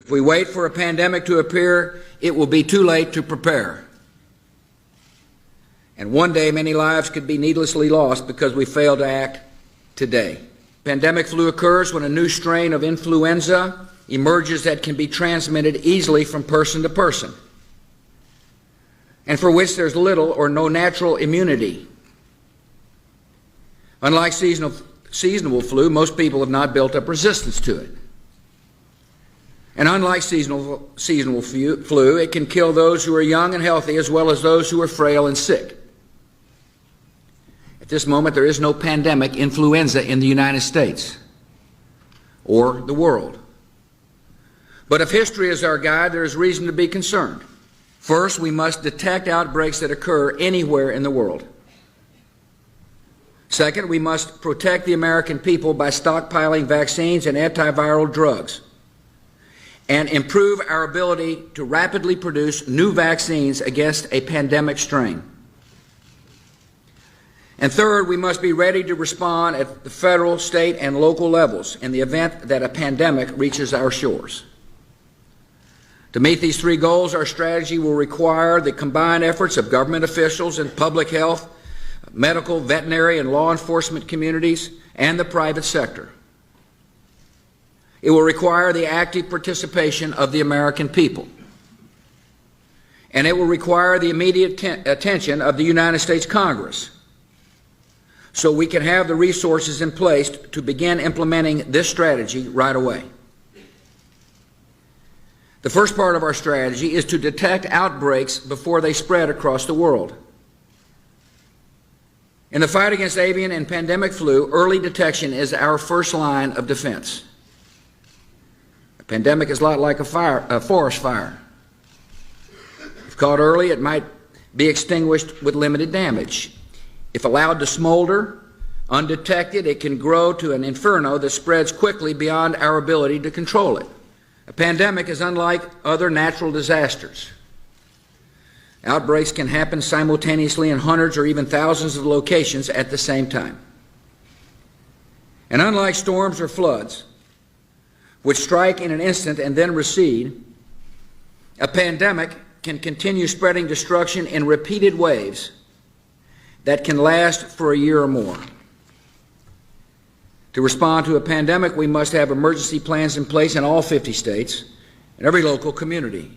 If we wait for a pandemic to appear, it will be too late to prepare. And one day, many lives could be needlessly lost because we fail to act today. Pandemic flu occurs when a new strain of influenza emerges that can be transmitted easily from person to person, and for which there's little or no natural immunity. Unlike seasonal flu, most people have not built up resistance to it. And unlike seasonal flu, it can kill those who are young and healthy as well as those who are frail and sick. At this moment, there is no pandemic influenza in the United States or the world. But if history is our guide, there is reason to be concerned. First, we must detect outbreaks that occur anywhere in the world. Second, we must protect the American people by stockpiling vaccines and antiviral drugs, and improve our ability to rapidly produce new vaccines against a pandemic strain. And third, we must be ready to respond at the federal, state, and local levels in the event that a pandemic reaches our shores. To meet these three goals, our strategy will require the combined efforts of government officials and public health, medical, veterinary, and law enforcement communities, and the private sector. It will require the active participation of the American people. And it will require the immediate attention of the United States Congress, so we can have the resources in place to begin implementing this strategy right away. The first part of our strategy is to detect outbreaks before they spread across the world. In the fight against avian and pandemic flu, early detection is our first line of defense. A pandemic is a lot like a forest fire. If caught early, it might be extinguished with limited damage. If allowed to smolder, undetected, it can grow to an inferno that spreads quickly beyond our ability to control it. A pandemic is unlike other natural disasters. Outbreaks can happen simultaneously in hundreds or even thousands of locations at the same time. And unlike storms or floods, which strike in an instant and then recede, a pandemic can continue spreading destruction in repeated waves that can last for a year or more. To respond to a pandemic, we must have emergency plans in place in all 50 states and every local community.